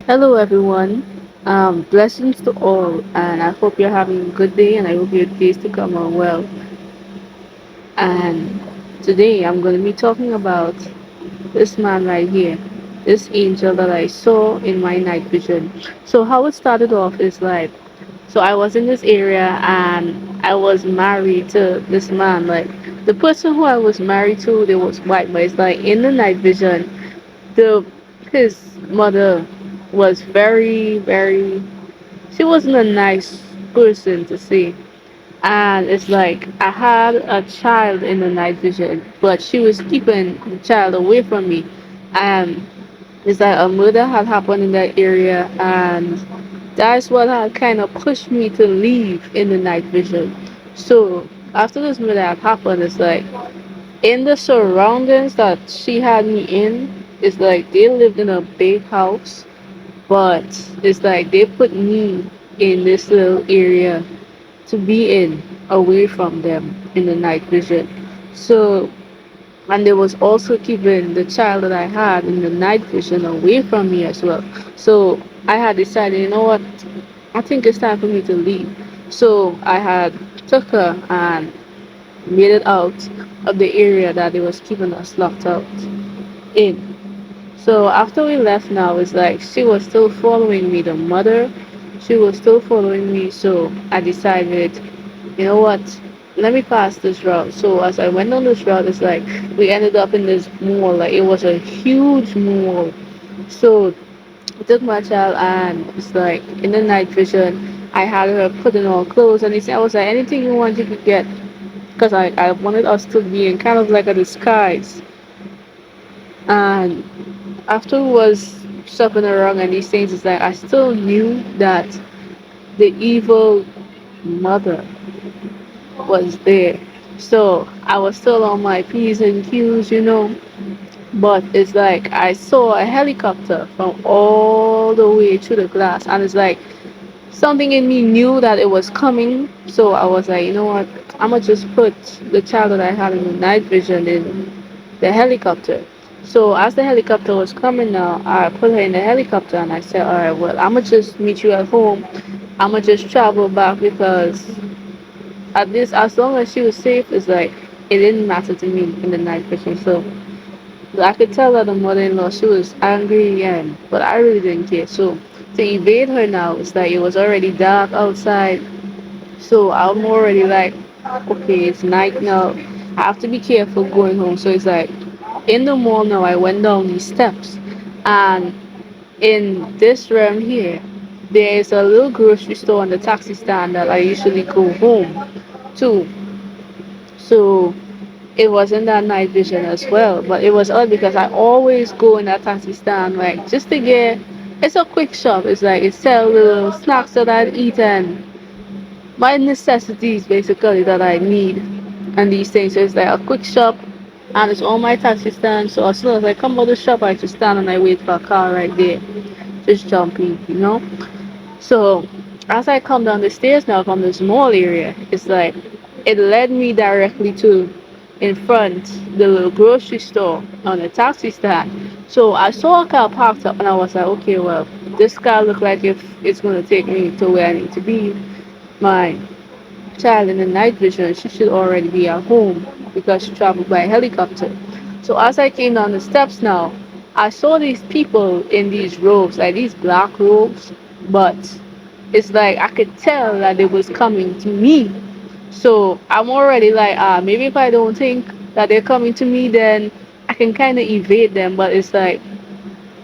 Hello, everyone. Blessings to all, and I hope you're having a good day, and I hope your days to come are well. And today I'm going to be talking about this man right here, this angel that I saw in my night vision. So, how it started off is like, so I was in this area and I was married to this man. Like, the person who I was married to, they was white, but it's like in the night vision, the his mother was very she wasn't a nice person to see. And it's like I had a child in the night vision, but she was keeping the child away from me. And it's like a murder had happened in that area, and that's what had kind of pushed me to leave in the night vision. So after this murder had happened, it's like in the surroundings that she had me in, it's like they lived in a big house, but it's like they put me in this little area to be in, away from them in the night vision. So, and they was also keeping the child that I had in the night vision away from me as well. So I had decided, you know what, I think it's time for me to leave. So I had took her and made it out of the area that they was keeping us locked out in. So after we left now, it's like she was still following me, the mother, she was still following me. So I decided, you know what, let me pass this route. So as I went on this route, it's like we ended up in this mall. Like it was a huge mall. So I took my child and it's like in the night vision, I had her putting on clothes and he said, I was like, anything you want, you could get. Because I wanted us to be in kind of like a disguise. And after was shopping around and these things, it's like I still knew that the evil mother was there. So I was still on my P's and Q's. But it's like I saw a helicopter from all the way to the glass, and it's like something in me knew that it was coming. So I was like, you know what? I'm gonna just put the child that I had in the night vision in the helicopter. So as the helicopter was coming now, I put her in the helicopter and I said, all right, well, I'm gonna just meet you at home. I'm gonna just travel back because at this, as long as she was safe, it's like it didn't matter to me in the night vision. So I could tell that the mother-in-law she was angry and but I really didn't care. So to evade her now, it's like it was already dark outside. So I'm already like, okay, it's night now. I have to be careful going home. So it's like in the mall now, I went down these steps, and in this room here, there is a little grocery store and the taxi stand that I usually go home to. So it was in that night vision as well. But it was odd because I always go in that taxi stand like just to get. It's a quick shop. It's like it sells little snacks that I eat and my necessities basically that I need and these things. So it's like a quick shop and it's on my taxi stand. So as soon as I come out of the shop, I just stand and I wait for a car right there. Just jump in. So as I come down the stairs now from the small area, it's like it led me directly to in front the little grocery store on the taxi stand. So I saw a car parked up and I was like, okay, well, this car looked like if it's gonna take me to where I need to be. My child in the night vision, she should already be at home because she traveled by helicopter. So as I came down the steps now, I saw these people in these robes, like these black robes, but it's like I could tell that they was coming to me. So I'm already like, maybe if I don't think that they're coming to me, then I can kind of evade them. But it's like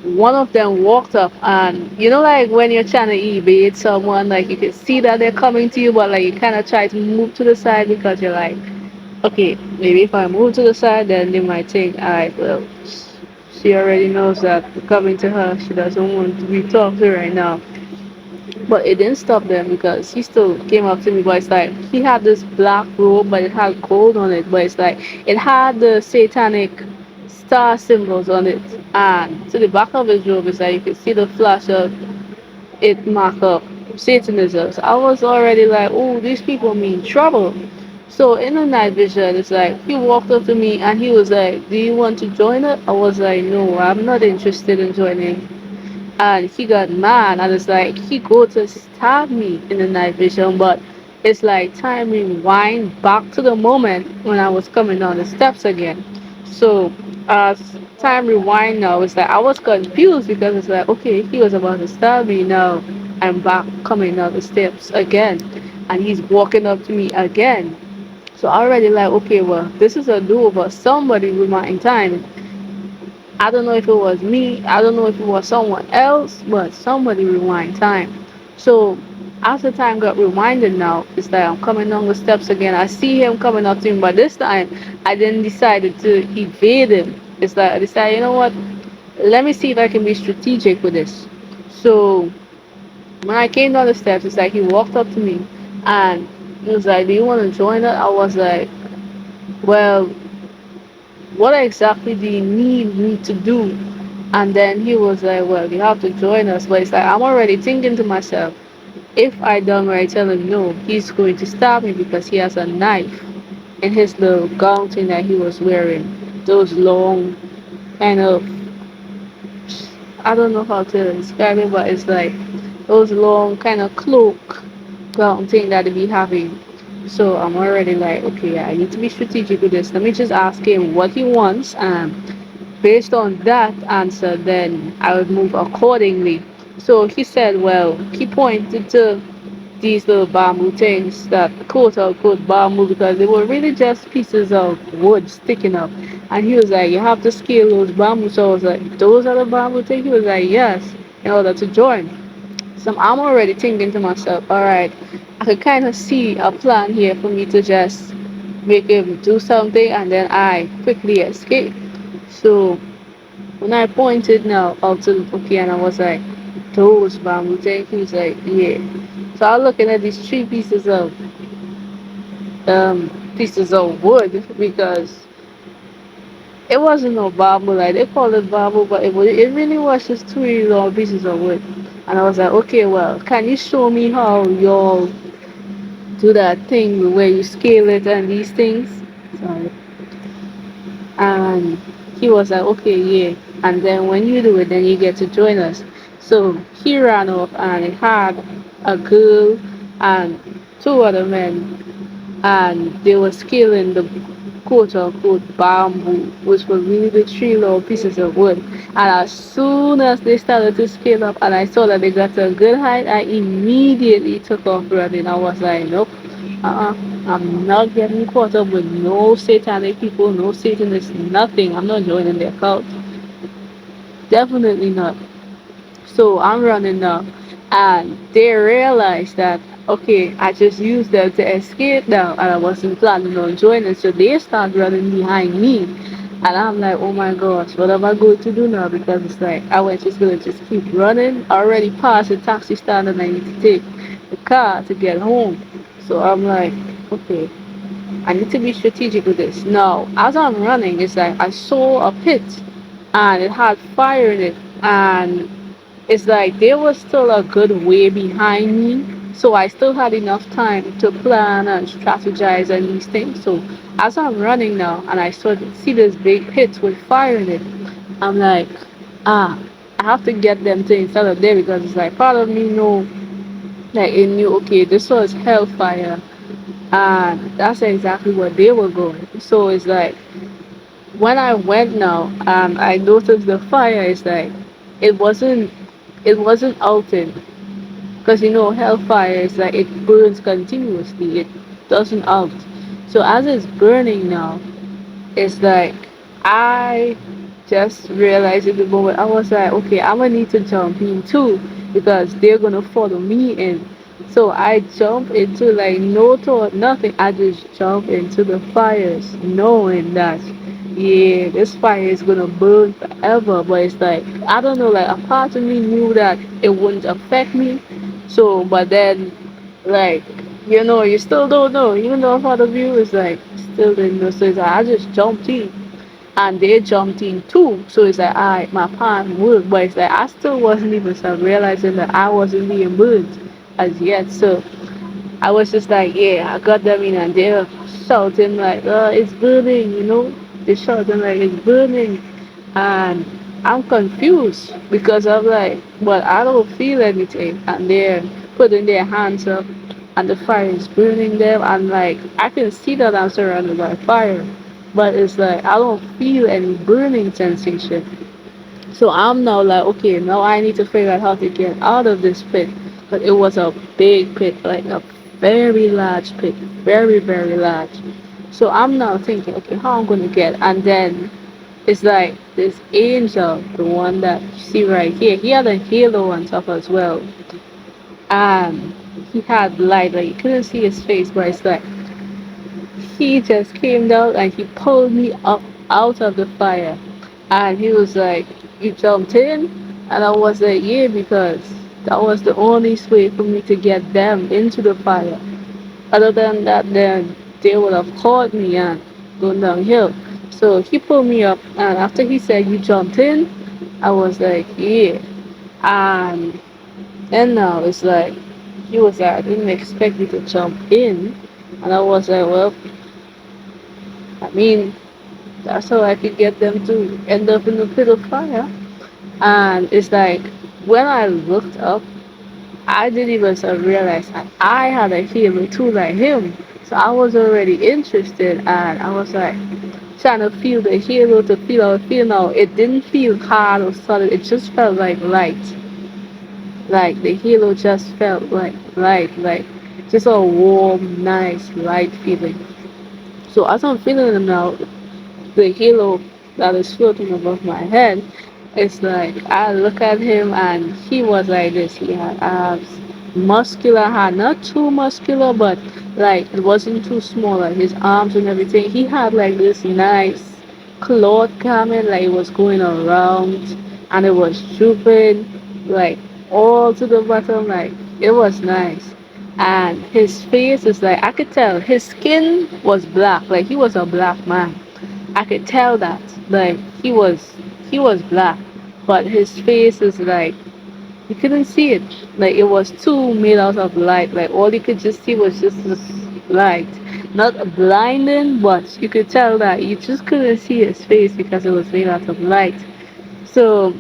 one of them walked up and like when you're trying to evade someone, like you can see that they're coming to you, but like you kind of try to move to the side because you're like, okay, maybe if I move to the side, then they might think, all right, well, she already knows that we're coming to her. She doesn't want to be talked to right now. But it didn't stop them because he still came up to me. But it's like he had this black robe, but it had gold on it. But it's like it had the satanic star symbols on it. And to the back of his robe is like you could see the flash of it mark up Satanism. So I was already like, oh, these people mean trouble. So in the night vision, it's like he walked up to me and he was like, do you want to join it? I was like, no, I'm not interested in joining and he got mad, and it's like he go to stab me in the night vision, but it's like time rewind back to the moment when I was coming down the steps again. So as time rewind now, it's like I was confused because it's like, okay, he was about to stab me, now I'm back coming down the steps again, and he's walking up to me again. So I already like, okay, well, this is a do-over. Somebody rewind time. I don't know if it was me, I don't know if it was someone else, but somebody rewind time. So after time got rewinded now, it's like I'm coming down the steps again. I see him coming up to me, but this time I didn't decide to evade him. It's like I decided, you know what? Let me see if I can be strategic with this. So when I came down the steps, it's like he walked up to me and he was like, "Do you want to join us?" I was like, "Well, what exactly do you need me to do?" And then he was like, "Well, you have to join us." But it's like, I'm already thinking to myself, if I don't right tell him no, he's going to stab me because he has a knife in his little gown thing that he was wearing. Those long, kind of, I don't know how to describe it, but it's like those long, kind of cloak gown thing that he be having. So I'm already like, okay, I need to be strategic with this. Let me just ask him what he wants, and based on that answer, then I would move accordingly. So he said, well, he pointed to these little bamboo things that quote unquote bamboo because they were really just pieces of wood sticking up. And he was like, you have to scale those bamboo. So I was like, those are the bamboo things? He was like, yes, in order to join. So I'm already thinking to myself, all right, I could kind of see a plan here for me to just make him do something and then I quickly escape. So when I pointed now out to the okay, and I was like, those bamboo things, he was like, yeah. So I was looking at these three pieces of wood because it wasn't no bamboo, like they call it bamboo, but it really was just three long pieces of wood. And I was like, okay, well, can you show me how y'all do that thing where you scale it and these things? Sorry. And he was like, okay, yeah. And then when you do it, then you get to join us. So he ran off and he had a girl and two other men, and they were scaling the quote unquote bamboo, which were really the three little pieces of wood. And as soon as they started to scale up and I saw that they got to a good height, I immediately took off running. I was like, nope, uh-uh, I'm not getting caught up with no satanic people, no Satanists, nothing. I'm not joining their cult. Definitely not. So I'm running now, and they realized that okay, I just used them to escape now, and I wasn't planning on joining. So they start running behind me, and I'm like, oh my gosh, what am I going to do now? Because it's like I was just gonna just keep running. I already passed the taxi stand, and I need to take the car to get home. So I'm like, okay, I need to be strategic with this. Now, as I'm running, it's like I saw a pit, and it had fire in it, and it's like there was still a good way behind me, so I still had enough time to plan and strategize and these things. So as I'm running now and I see this big pit with fire in it, I'm like, ah, I have to get them things out of there because it's like part of me know like it knew okay this was hellfire and that's exactly what they were going. So it's like when I went now and I noticed the fire, it's like it wasn't it wasn't altered because you know hellfire is like it burns continuously, it doesn't out. So as it's burning now, it's like I just realized in the moment I was like, okay, I'm gonna need to jump in too because they're gonna follow me in. So I jump into like no thought, nothing. I just jump into the fires, knowing that yeah, this fire is gonna burn forever. But it's like I don't know, like a part of me knew that it wouldn't affect me. So, but then like you still don't know. Even though a part of you is like still didn't know. So it's like I just jumped in and they jumped in too. So it's like I my plan worked, but it's like I still wasn't even start realizing that I wasn't being moved as yet. So I was just like, yeah, I got them in and they're shouting like, it's burning, They're shouting like it's burning. And I'm confused because I'm like, well, I don't feel anything. And they're putting their hands up and the fire is burning them. And like, I can see that I'm surrounded by fire, but it's like, I don't feel any burning sensation. So I'm now like, okay, now I need to figure out how to get out of this pit. But it was a big pit, like a very large pit, very, very large. So I'm now thinking, okay, how I'm gonna get, and then it's like this angel, the one that you see right here. He had a halo on top as well, and he had light. Like you couldn't see his face, but it's like he just came down and he pulled me up out of the fire, and he was like, "You jumped in," and I was like, "Yeah," because that was the only way for me to get them into the fire. Other than that, then they would have caught me and gone downhill. So he pulled me up, and after he said, "You jumped in," I was like, "Yeah." And now it's like, he was like, "I didn't expect you to jump in." And I was like, "Well, I mean, that's how I could get them to end up in the pit of fire." And it's like, when I looked up, I didn't even realize that I had a halo too, like him. So I was already interested, and I was like trying to feel the halo to feel how it feel now. It didn't feel hard or solid, it just felt like light. Like the halo just felt like light, like just a warm, nice, light feeling. So as I'm feeling it now, the halo that is floating above my head, it's like I look at him and he was like this. He had abs, muscular hand, not too muscular, but like it wasn't too small. Like his arms and everything, he had like this nice cloth garment, like it was going around and it was drooping, like all to the bottom. Like it was nice. And his face is like, I could tell his skin was black, like he was a black man. I could tell that, like he was black, but his face is like you couldn't see it. Like it was too made out of light. Like all you could just see was just this light, not blinding, but you could tell that you just couldn't see his face because it was made out of light. So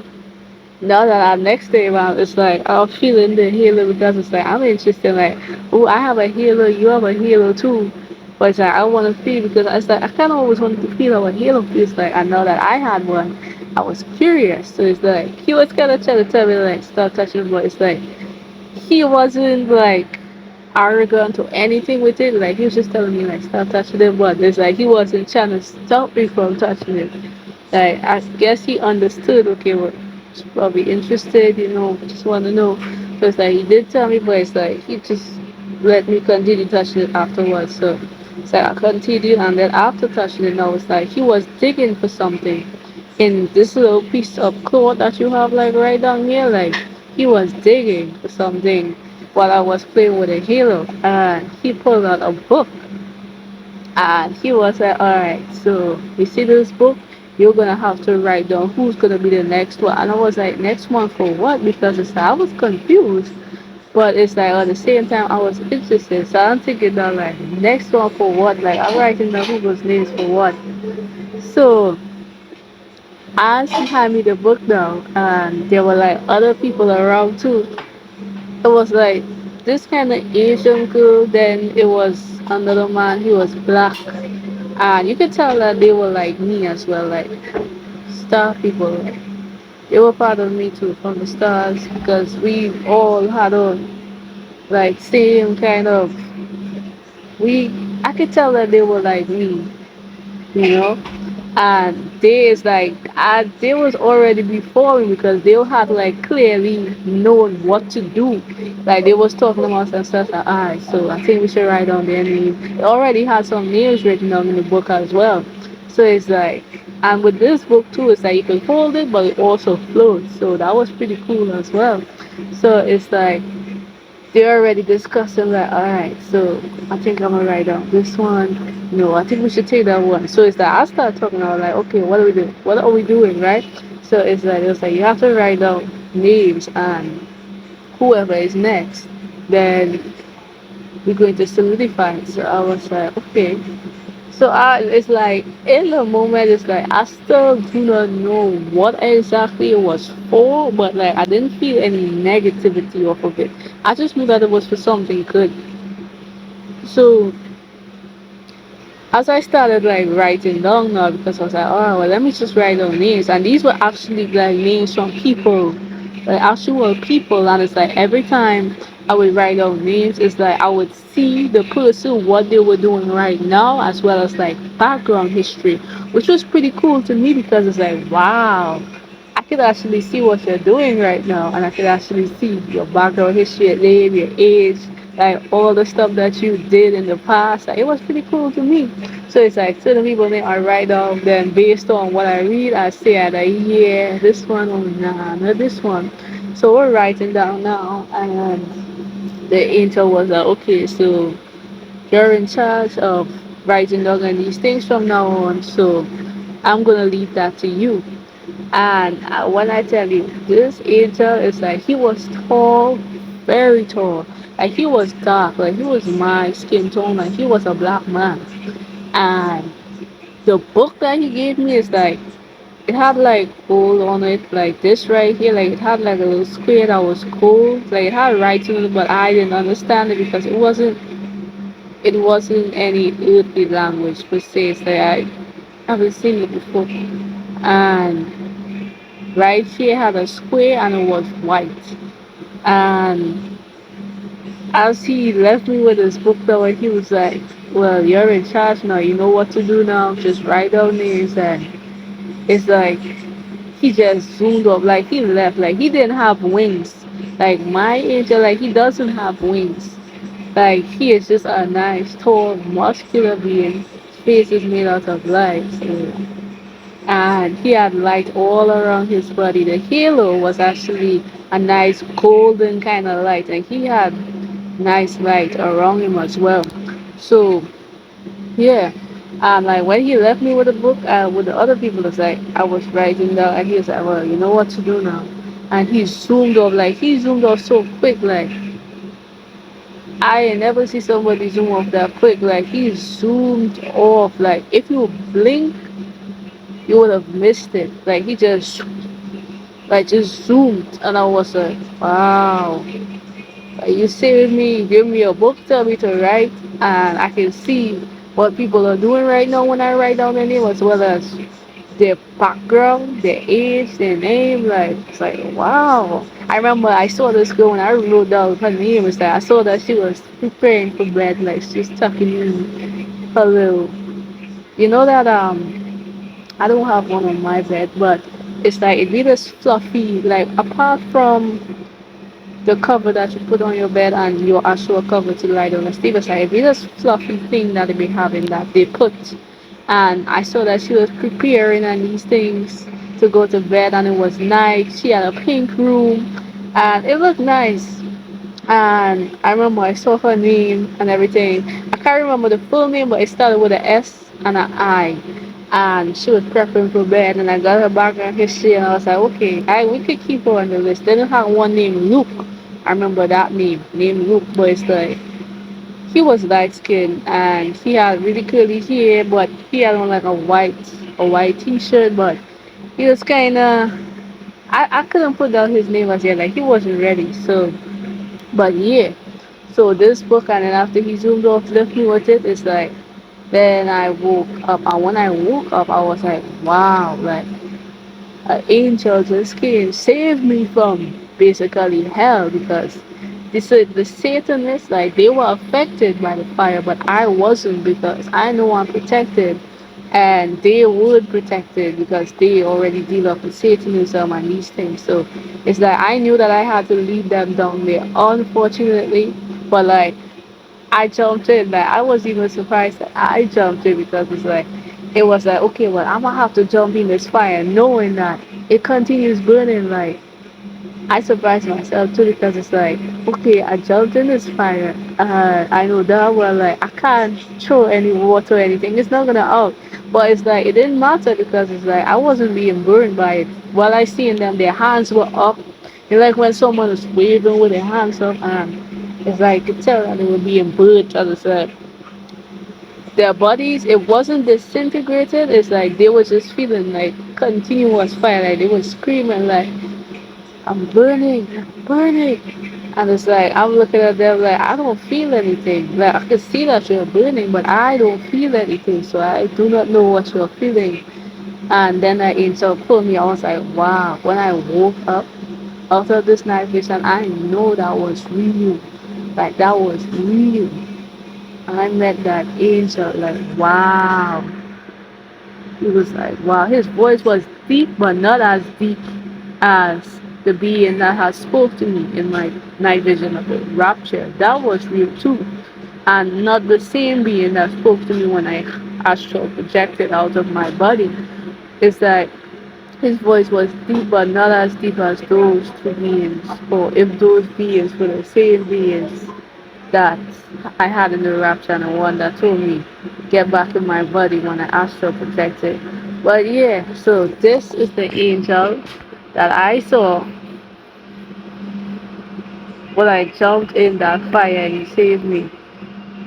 now that I'm next day around, it's like I'm feeling the halo because it's like I'm interested. Like, oh, I have a halo, you have a halo too. But it's like I want to feel because it's like I kind of always wanted to feel how a halo feels like. I know that I had one. I was curious, so it's like he was kind of trying to tell me like stop touching, but it's like he wasn't like arrogant or anything with it. Like he was just telling me like stop touching it, but it's like he wasn't trying to stop me from touching it. Like I guess he understood. Okay, well, he's probably interested. Just want to know. So it's like he did tell me, but it's like he just let me continue touching it afterwards. So it's like I continued, and then after touching it, now it's like he was digging for something in this little piece of cloth that you have like right down here. Like he was digging for something while I was playing with a halo, and he pulled out a book, and he was like, all right, so you see this book? You're gonna have to write down who's gonna be the next one. And I was like, next one for what? Because it's like, I was confused. But it's like at the same time I was interested. So I'm thinking that like next one for what? Like I'm writing down people's names for what. So as he had me the book down and there were like other people around too. It was like this kind of Asian girl, then it was another man, he was black. And you could tell that they were like me as well, like star people. Like, they were part of me too from the stars because we all had a like same kind of we I could tell that they were like me, you know. And they is like they was already before me because they had like clearly known what to do. Like they was talking about some stuff like, alright, so I think we should write down their name. They already had some names written down in the book as well. So it's like, and with this book too, it's like you can hold it but it also floats. So that was pretty cool as well. So it's like they're already discussing like, all right, so I think I'm gonna write down this one. No, I think we should take that one. So it's like I start talking. I was like, okay, what do we do? What are we doing, right? So it's like you have to write down names and whoever is next, then we're going to solidify it. So I was like, okay. So it's like in the moment, it's like I still do not know what exactly it was for, but like I didn't feel any negativity off of it. I just knew that it was for something good. So as I started like writing down now, because I was like, oh well, let me just write down names, and these were actually like names from people, like actual people, and it's like every time I would write down names, it's like I would see the person what they were doing right now, as well as like background history, which was pretty cool to me because it's like wow, I could actually see what you're doing right now, and I could actually see your background history, your name, your age, like all the stuff that you did in the past. Like, it was pretty cool to me. So it's like certain people then I write down, then based on what I read, I say either yeah, this one or nah, not this one. So we're writing down now, and the angel was like, okay, so you're in charge of writing down these things from now on. So I'm gonna leave that to you. And when I tell you, this angel is like, he was tall, very tall. Like, he was dark, like, he was my skin tone, like, he was a black man. And the book that he gave me is like, it had like gold on it, like this right here, like, it had like a little square that was gold. Like, it had writing on it, but I didn't understand it because it wasn't any earthly language per se. It's like I haven't seen it before. And right here had a square and it was white. And as he left me with his book though, and he was like, well, you're in charge now, you know what to do now, just write down names. And it's like he just zoomed up, like he left, like he didn't have wings. Like my angel, like he doesn't have wings. Like he is just a nice, tall, muscular being. His face is made out of light. So and he had light all around his body. The halo was actually a nice golden kind of light, and he had nice light around him as well. So yeah, and like when he left me with the book, with the other people, it's like I was writing down, and he was like, "Well, you know what to do now." And he zoomed off so quick, like I ain't never see somebody zoom off that quick. Like he zoomed off, like if you blink, you would have missed it. Like he just zoomed, and I was like, wow. Like, you saved me, give me a book, tell me to write, and I can see what people are doing right now when I write down their name, as well as their background, their age, their name. Like, it's like, wow. I remember I saw this girl when I wrote down her name. Was that I saw that she was preparing for bed, like she's tucking in her little. You know that I don't have one on my bed, but it's like it really is fluffy. Like apart from the cover that you put on your bed and your actual cover to lie on the sleep, it's like it really is fluffy thing that they be having that they put. And I saw that she was preparing and these things to go to bed, and it was night. She had a pink room, and it looked nice. And I remember I saw her name and everything. I can't remember the full name, but it started with an S and an I. And she was prepping for bed, and I got her background history, and I was like, okay, we could keep her on the list. Then we had one named Luke. I remember that named Luke, but it's like he was light skinned and he had really curly hair, but he had on like a white t-shirt, but he was kind of I couldn't put down his name as yet, like he wasn't ready. So but yeah, so this book, and then after he zoomed off, left me with it. It's like then I woke up, and when I woke up, I was like, wow, like an angel just came, saved me from basically hell because the Satanists, like they were affected by the fire, but I wasn't because I know I'm protected, and they would protect it because they already deal up with Satanism and these things. So it's like I knew that I had to leave them down there, unfortunately, but like I jumped in. Like I was even surprised that I jumped in because it's like it was like okay, well I'm gonna have to jump in this fire, knowing that it continues burning. Like I surprised myself too because it's like okay, I jumped in this fire. I know that well, like I can't throw any water or anything. It's not gonna out. But it's like it didn't matter because it's like I wasn't being burned by it. While I seen them, their hands were up. It's like when someone is waving with their hands up, and it's like you could tell that they were being burnt. As I said, their bodies, it wasn't disintegrated. It's like they were just feeling like continuous fire. Like they were screaming like, I'm burning, I'm burning. And it's like I'm looking at them like I don't feel anything. Like I can see that you're burning, but I don't feel anything. So I do not know what you're feeling. And then the angel pulled me. I was like, wow. When I woke up out of this night vision, I know that was real. Like that was real. And I met that angel. Like wow. He was like, wow. His voice was deep, but not as deep as the being that had spoke to me in my night vision of the rapture. That was real too. And not the same being that spoke to me when I astral projected out of my body. It's like his voice was deep, but not as deep as those two beings, or if those beings were the same beings that I had in the rapture and the one that told me get back in my body when I astral projected. But yeah, so this is the angel that I saw when I jumped in that fire and he saved me.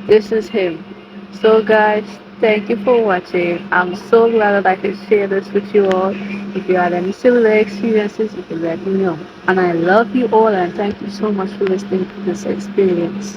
This is him. So guys, thank you for watching. I'm so glad that I could share this with you all. If you had any similar experiences, you can let me know. And I love you all and thank you so much for listening to this experience.